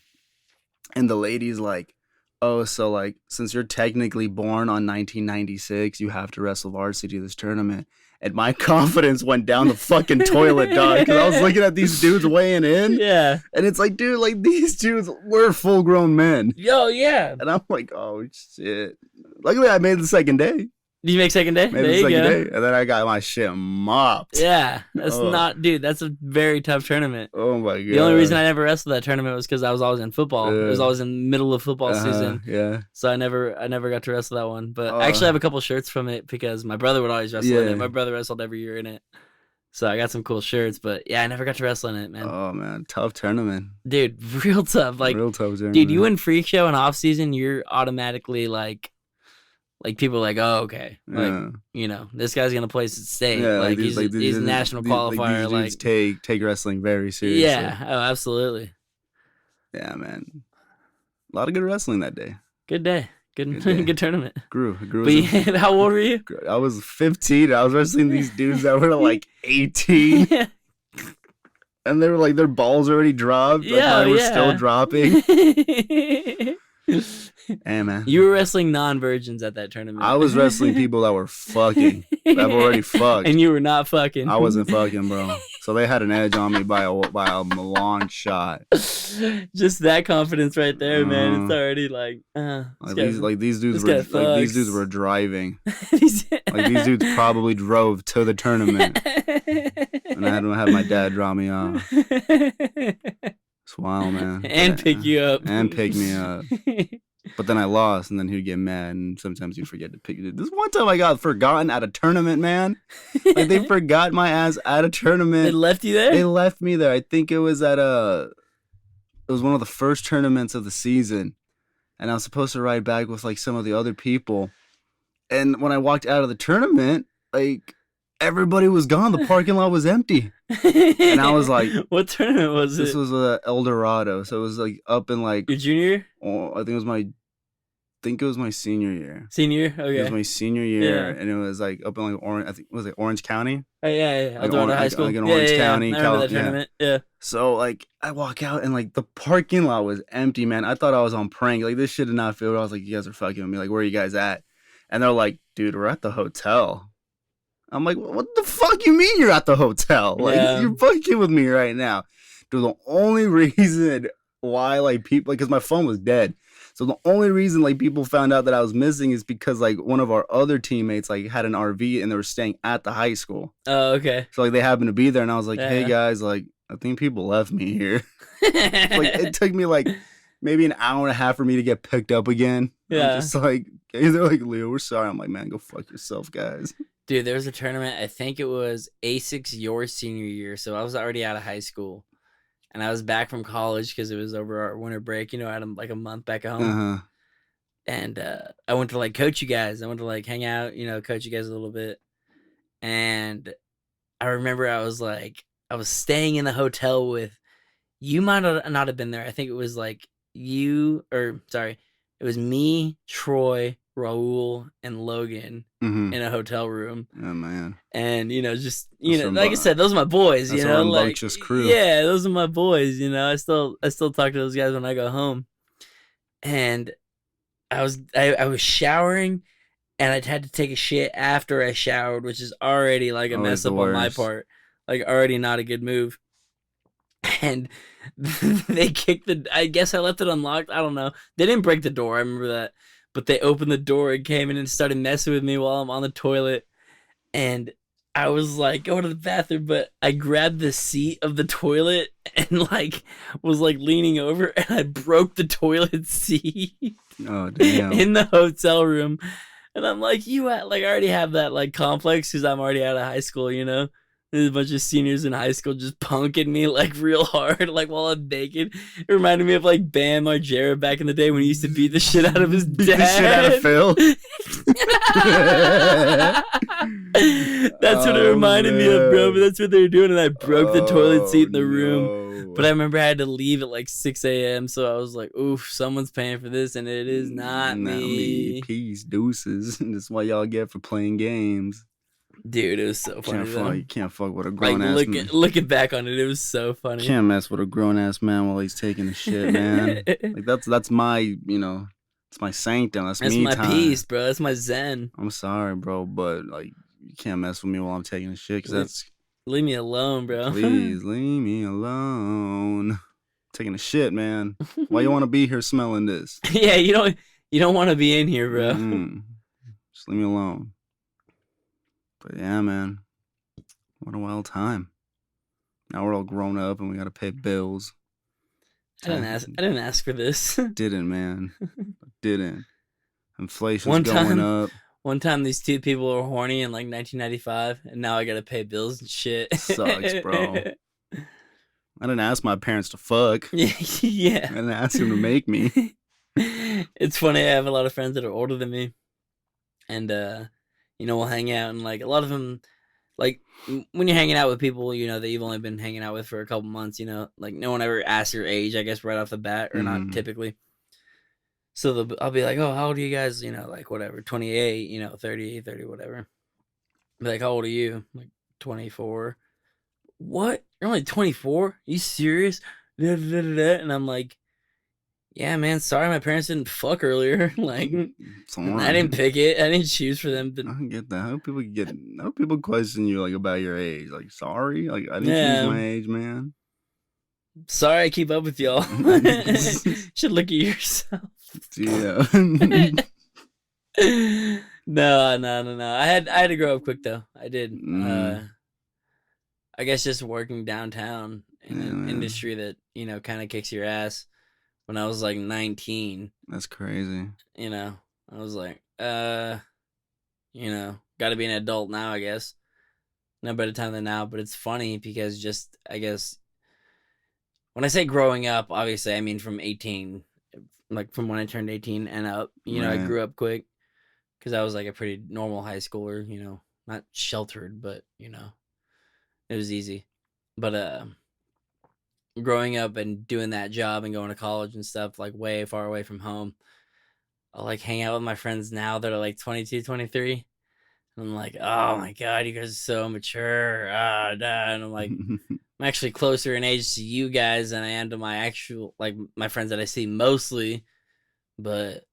and the lady's like, Oh, so like since you're technically born on 1996, you have to wrestle varsity this tournament. And my confidence went down the fucking toilet, dog, because I was looking at these dudes weighing in, Yeah. and it's like, dude, like these dudes were full grown men. Yo, yeah. And I'm like, oh shit. Luckily, I made the second day. Did you make second day? Made There the you second go. day, and then I got my shit mopped. Yeah, that's not, dude. That's a very tough tournament. Oh my god. The only reason I never wrestled that tournament was because I was always in football. Yeah. It was always in the middle of football season. Yeah. So I never got to wrestle that one. But I actually have a couple shirts from it because my brother would always wrestle in it. My brother wrestled every year in it. So I got some cool shirts. But yeah, I never got to wrestle in it, man. Oh man, tough tournament. Dude, real tough. Like, real tough tournament. Dude, you win freak show in off season, you're automatically like people are like, oh, okay, like, you know, this guy's gonna place at state. Yeah, like he's a national qualifier. Like these dudes take wrestling very seriously. Yeah, oh, absolutely. Yeah, man, a lot of good wrestling that day. Good day, good tournament. Grew. But yeah, how old were you? I was 15. I was wrestling these dudes that were like 18. And they were like, their balls already dropped. Like, mine were still dropping. Hey, man. You were wrestling non-virgins at that tournament. I was wrestling people that were fucking. That have already fucked. And you were not fucking. I wasn't fucking, bro. So they had an edge on me by a long shot. Just that confidence right there, man. It's already like these dudes were driving. These dudes probably drove to the tournament. And I had to have my dad drop me off. It's wild, man. And pick you up. And pick me up. But then I lost, and then he'd get mad, and sometimes you forget to pick you. This one time I got forgotten at a tournament, man. Like, they forgot my ass at a tournament. They left you there? They left me there. I think it was it was one of the first tournaments of the season, and I was supposed to ride back with, like, some of the other people. And when I walked out of the tournament, like, everybody was gone. The parking lot was empty. And I was like, what tournament was it? This was El Dorado. So it was like up in like your junior year? I think it was my senior year. Senior year? Okay. It was my senior year, and it was like up in like Orange. I think was it Orange County? Oh yeah. El Dorado High School. Like in Orange County, I remember that tournament. Yeah. So like I walk out and like the parking lot was empty, man. I thought I was on prank. Like this shit did not feel. I was like, you guys are fucking with me. Like, where are you guys at? And they're like, dude, we're at the hotel. I'm like, what the fuck you mean you're at the hotel? Like, you're fucking with me right now. Dude, the only reason why, like, people, like, because my phone was dead. So the only reason, like, people found out that I was missing is because, like, one of our other teammates, like, had an RV and they were staying at the high school. Oh, okay. So, like, they happened to be there and I was like, hey, guys, like, I think people left me here. Like, it took me, like, maybe an hour and a half for me to get picked up again. Yeah. I'm just like, they're like, Leo, we're sorry. I'm like, man, go fuck yourself, guys. Dude, there was a tournament, I think it was ASIC's your senior year, so I was already out of high school. And I was back from college because it was over our winter break, you know, I had like a month back at home. And I went to like coach you guys. I went to like hang out, you know, coach you guys a little bit. And I remember I was staying in the hotel with, you might not have been there. I think it was like it was me, Troy, Raul, and Logan in a hotel room. Oh man! And you know, just like I said, those are my boys. You know, like crew. Yeah, those are my boys. You know, I still talk to those guys when I go home. And I was showering, and I had to take a shit after I showered, which is already like a mess up on my part. Like already not a good move. And they kicked I guess I left it unlocked. I don't know. They didn't break the door. I remember that. But they opened the door and came in and started messing with me while I'm on the toilet. And I was like, going to the bathroom, but I grabbed the seat of the toilet and like was like leaning over and I broke the toilet seat. Oh, damn. In the hotel room. And I'm like, I already have that like complex because I'm already out of high school, you know? There's a bunch of seniors in high school just punking me like real hard, like while I'm naked. It reminded me of like Bam Margera back in the day when he used to beat the shit out of his dad. Beat the shit out of Phil. That's what it reminded me of, bro. But that's what they were doing, and I broke the toilet seat in the room. No. But I remember I had to leave at like 6 a.m. So I was like, oof, someone's paying for this, and it is not me. Peace, deuces. That's what y'all get for playing games. Dude, it was so funny. You can't fuck with a grown ass man. Looking back on it, it was so funny. Can't mess with a grown ass man while he's taking a shit, man. Like that's my, you know, It's my sanctum. That's That's me my time. peace, bro. That's my zen. I'm sorry, bro, but like you can't mess with me while I'm taking a shit, cause that's Leave me alone, bro. please leave me alone. Taking a shit, man. Why you want to be here smelling this? Yeah, you don't want to be in here, bro. Just leave me alone. But yeah, man, what a wild time. Now we're all grown up and we gotta pay bills. I didn't ask for this. Didn't, man. Didn't. Inflation's going up. One time these two people were horny in like 1995, and now I gotta pay bills and shit. Sucks, bro. I didn't ask my parents to fuck. Yeah. I didn't ask them to make me. It's funny. I have a lot of friends that are older than me, and we'll hang out, and like a lot of them, like when you're hanging out with people, that you've only been hanging out with for a couple months, like no one ever asks your age, I guess, right off the bat, or not typically. So I'll be like, oh, how old are you guys? Like whatever, 28, 30, whatever. Be like, how old are you? I'm like 24. What? You're only 24? Are you serious? And I'm like, yeah, man, sorry my parents didn't fuck earlier. Like, I didn't pick it. I didn't choose for them. I don't get that. How people question you, like, about your age? Like, sorry? Like, I didn't choose my age, man. Sorry I keep up with y'all. Should look at yourself. Yeah. No. I had to grow up quick, though. I did. I guess just working downtown in an industry that, kind of kicks your ass. When I was like 19. That's crazy. I was like, got to be an adult now, I guess. No better time than now, but it's funny because just, I guess, when I say growing up, obviously, I mean from 18, like from when I turned 18 and up, I grew up quick because I was like a pretty normal high schooler, not sheltered, but, it was easy. But, growing up and doing that job and going to college and stuff, like way far away from home, I'll like hang out with my friends now that are like 22, 23. And I'm like, oh my God, you guys are so mature. And I'm like, I'm actually closer in age to you guys than I am to my actual, like my friends that I see mostly. But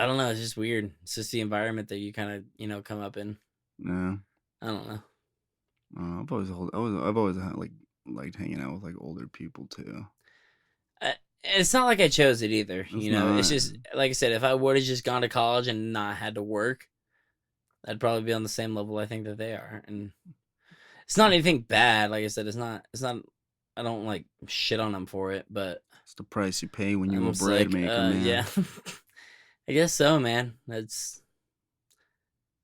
I don't know. It's just weird. It's just the environment that you kind of, come up in. Yeah. I don't know. I've always had liked hanging out with like older people too. It's not like I chose it either. It's just like I said, if I would have just gone to college and not had to work, I'd probably be on the same level I think that they are. And it's not anything bad. Like I said, it's not. I don't like shit on them for it, but it's the price you pay when you're a bread maker, man. Yeah, I guess so, man. I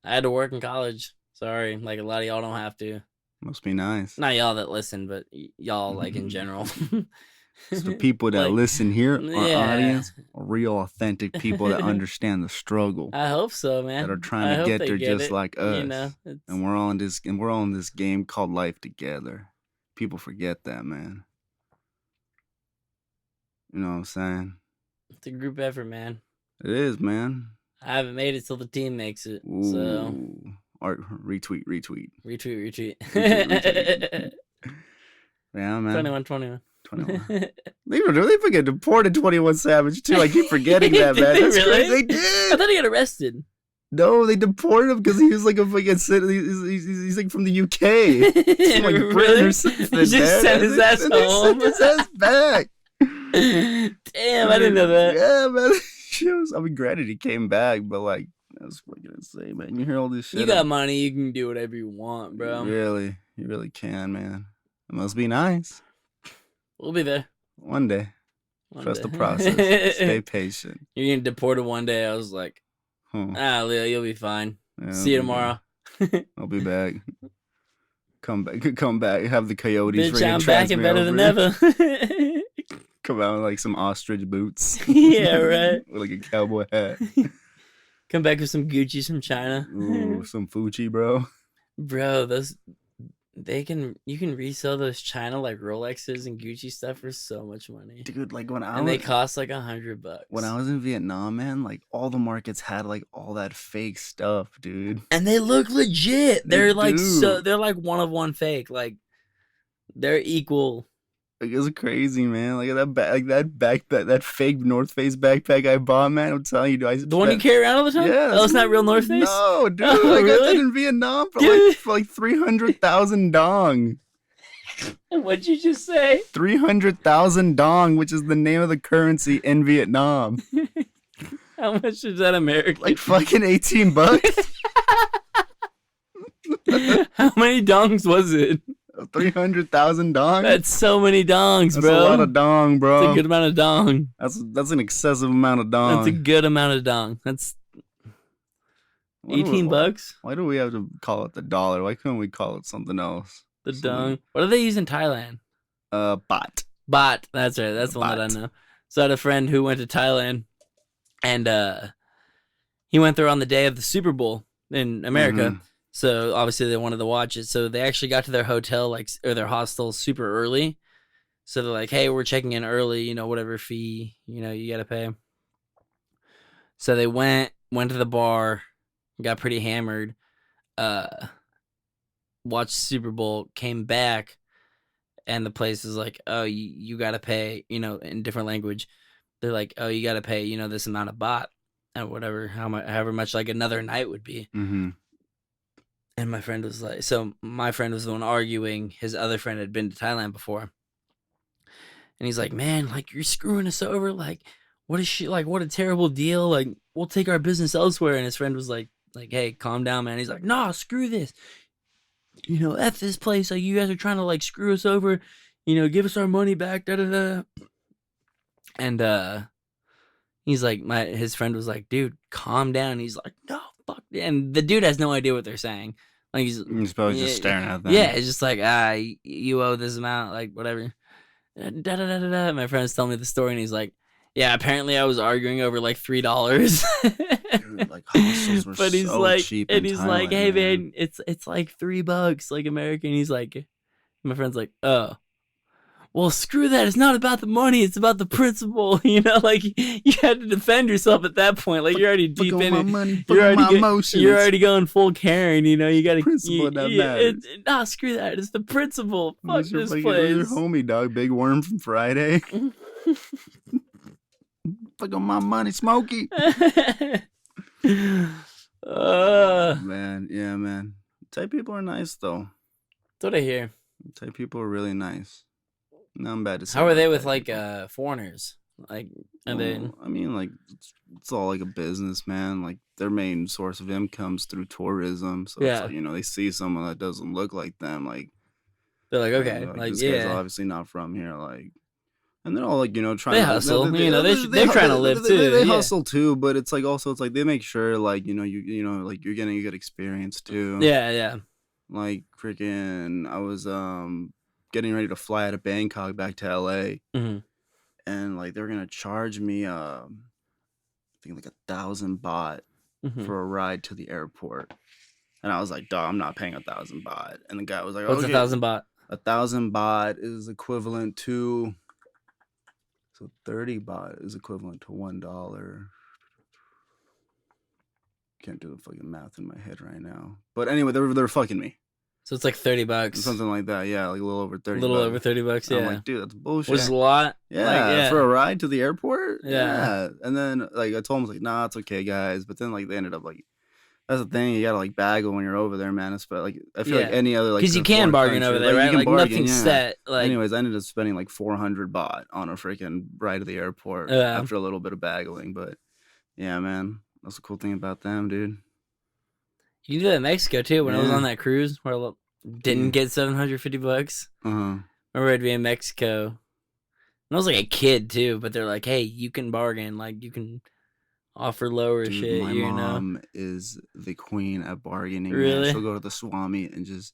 had to work in college. Sorry, like a lot of y'all don't have to. Must be nice. Not y'all that listen, but y'all like in general. It's the people that listen here, our audience, are real authentic people that understand the struggle. I hope so, man. That are trying to get there just like us. And we're all in this game called life together. People forget that, man. You know what I'm saying? It's a group effort, man. It is, man. I haven't made it till the team makes it. Ooh. So Or retweet. Retweet. Yeah, man. 21. They forget deported 21 Savage too. I keep forgetting that, man. That's really? crazy. They did. I thought he got arrested. No, they deported him because he was like a fucking he's like from the UK. From like Britain or something. He just sent his ass home. Sent his ass back. Damn, I didn't know that. Yeah, man. I mean, granted, he came back, but like, that's fucking insane, man. You hear all this shit. You got money, you can do whatever you want, bro. You really can, man. It must be nice. We'll be there. One day. Trust the process. Stay patient. You're getting deported one day. I was like, Leo, you'll be fine. Yeah, see you tomorrow. I'll be back. Come back. Have the coyotes. Bitch, I'm back and better than ever. Come out with like some ostrich boots. Yeah, right. With like a cowboy hat. Come back with some Gucci's from China. Ooh, some Fuji, bro. Bro, you can resell those China like Rolexes and Gucci stuff for so much money. Dude, like they cost like $100. When I was in Vietnam, man, like all the markets had like all that fake stuff, dude. And they look legit. They're like they're like one of one fake. Like they're equal Like, it's crazy, man. Like that fake North Face backpack I bought, man. I'm telling you, dude, The one you carry around all the time? Yeah. Oh, it's not real North Face? No, dude. Oh, I got really? that in Vietnam Dude. for like 300,000 dong. What'd you just say? 300,000 dong, which is the name of the currency in Vietnam. How much is that American? Like fucking $18. How many dongs was it? 300,000 dong. That's so many dongs, bro. That's a lot of dong, bro. That's a good amount of dong. That's an excessive amount of dong. That's a good amount of dong. That's $18. Why do we have to call it the dollar? Why couldn't we call it something else? The dong. What do they use in Thailand? Baht. Baht. That's right. That's the one that I know. So I had a friend who went to Thailand, and he went there on the day of the Super Bowl in America. Mm-hmm. So obviously they wanted to watch it. So they actually got to their hotel or their hostel super early. So they're like, "Hey, we're checking in early. You know, whatever fee you gotta pay." So they went to the bar, got pretty hammered, watched Super Bowl, came back, and the place is like, "Oh, you gotta pay." In different language, they're like, "Oh, you gotta pay. This amount of baht, and whatever, however much like another night would be." Mm-hmm. And my friend was like, so my friend was the one arguing. His other friend had been to Thailand before. And he's like, "Man, like, you're screwing us over. Like, what is shit? Like, what a terrible deal. Like, we'll take our business elsewhere." And his friend was like, "Hey, calm down, man." He's like, "Nah, screw this. F this place. Like, you guys are trying to, like, screw us over. Give us our money back, da-da-da." And, he's like, his friend was like, "Dude, calm down." He's like, "No, fuck." And the dude has no idea what they're saying. Like, he's probably just staring at them. Yeah, it's just like, you owe this amount, like, whatever. Da-da-da-da-da. My friend's telling me the story, and he's like, "Yeah, apparently I was arguing over, like, $3. Dude, like, hostels were but he's so like, cheap and in he's Thailand, like, "Hey, man, man, it's like $3, like, American." He's like, my friend's like, "Oh. Well, screw that. It's not about the money. It's about the principle." Like, you had to defend yourself at that point. Like, you're already deep in it. Money, You're already going full Karen. You got to principle that matters. Nah, screw that. It's the principle. Fuck this Your place. homie, dog. Big Worm from Friday. Fuck on my money, Smokey. Man, yeah, man. Thai people are nice, though. That's what I hear. Thai people are really nice. No, I'm bad to say. How are they with, like, foreigners? Like, are they... I mean, like, it's all like a business, man. Like, their main source of income is through tourism. So, Yeah. it's like, they see someone that doesn't look like them. Like, They're like, okay. this guy's obviously not from here. Like, and they're all, like, trying they to hustle. They're trying to live, too. They hustle, too. But it's, like, also, it's, like, they make sure, like, like, you're getting a good experience, too. Yeah. Like, freaking, I was, getting ready to fly out of Bangkok back to LA, Mm-hmm. and like they were gonna charge me I think like 1,000 baht Mm-hmm. for a ride to the airport, and I was like, "Dog, I'm not paying 1,000 baht." And the guy was like, "What's okay. 1,000 baht?" 1,000 baht is equivalent to 30 baht is equivalent to $1. Can't do the fucking math in my head right now, but anyway, they're fucking me. So it's like $30. Something like that, yeah, like a little over 30. A little over $30, yeah. I'm like, dude, that's bullshit. Which is a lot. Yeah, for a ride to the airport. Yeah. And then like I told him, I was like, "Nah, it's okay, guys." But then like they ended up like, that's the thing, you gotta like bagel when you're over there, man. It's like I feel like any other like because you can bargain over there, right? Like nothing's set. Like, anyways, I ended up spending like 400 baht on a freaking ride to the airport after a little bit of baggeling. But yeah, man, that's the cool thing about them, dude. You did that in Mexico too. When I was on that cruise, where I didn't get $750. Remember, I'd be in Mexico, and I was like a kid too. But they're like, "Hey, you can bargain. Like, you can offer lower shit." My mom is the queen at bargaining. Really? Man. She'll go to the Swami and just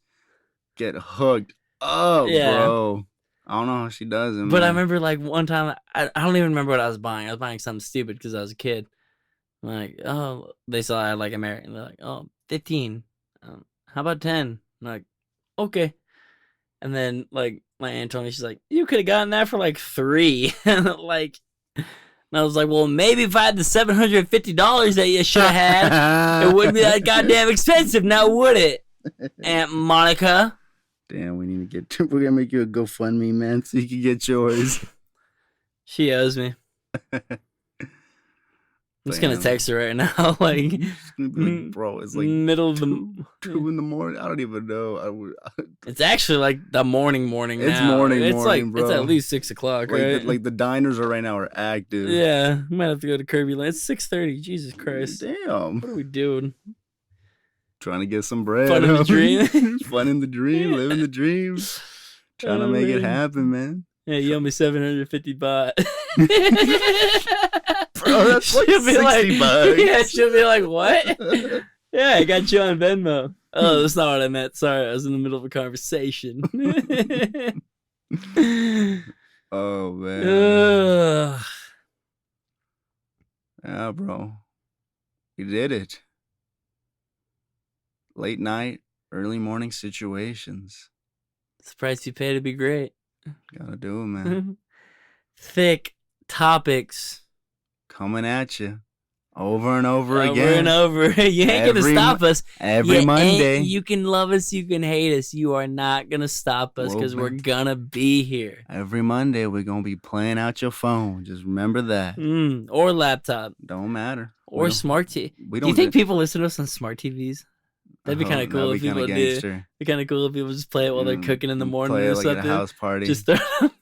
get hooked up, bro. I don't know how she does it, but I remember like one time, I don't even remember what I was buying. I was buying something stupid because I was a kid. I'm like, oh, they saw I like American. They're like, "Oh, 15. How about 10? I'm like, okay. And then like my aunt told me, she's like, "You could have gotten that for like 3." Like, and I was like, "Well, maybe if I had the $750 that you should have had, it wouldn't be that goddamn expensive, now would it, Aunt Monica?" Damn, we need to get. We're gonna make you a GoFundMe, man, so you can get yours. She owes me. I'm just gonna text her right now. Like, it's gonna be like, bro, it's like middle of two, the 2 in the morning. I don't even know. It's actually like the morning. It's now. morning, It's like bro. it's at least 6 o'clock, right? Like the diners are right now are active. Yeah, we might have to go to Kirby Land. It's 6:30. Jesus Christ! Damn. What are we doing? Trying to get some bread. Fun in the dream. Fun in the dream. Living the dream. Trying to make it happen, man. Yeah, you owe me 750 baht. Bro, that's like she'll be 60 bucks. Yeah, she'll be like, what? Yeah, I got you on Venmo. Oh, that's not what I meant. Sorry, I was in the middle of a conversation. Oh, man. Yeah, bro. You did it. Late night, early morning situations. It's the price you pay to be great. Gotta do it, man. Thicc Topix. Coming at you. Over and over again. Over and over. You ain't going to stop us. Every Monday. You can love us. You can hate us. You are not going to stop us because we're going to be here. Every Monday, we're going to be playing out your phone. Just remember that. Or laptop. Don't matter. Or smart TV. Do you think people listen to us on smart TVs? That'd be kind of cool if people did. It'd be kind of cool if people just play it while they're cooking in the morning play or it like something. At a house party. Just throw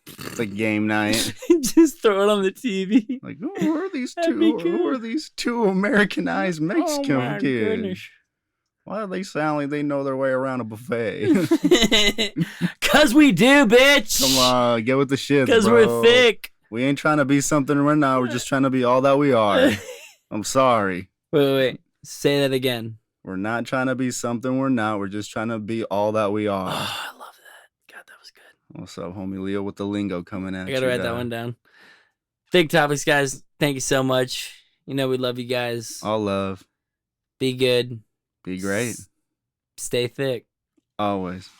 it's like game night. Just throw it on the TV. Like, who are these two? Cool. Who are these two Americanized Mexican kids? Goodness. Why do they sound like they know their way around a buffet? Cause we do, bitch. Come on, get with the shit, Cause bro. we're thick. We ain't trying to be something right now. We're just trying to be all that we are. I'm sorry. Wait. Say that again. We're not trying to be something we're not. We're just trying to be all that we are. Oh, I love that. God, that was good. What's up, homie Leo, with the lingo coming at you? I gotta write that one down. Thicc Topix, guys. Thank you so much. You know we love you guys. All love. Be good. Be great. Stay thick. Always.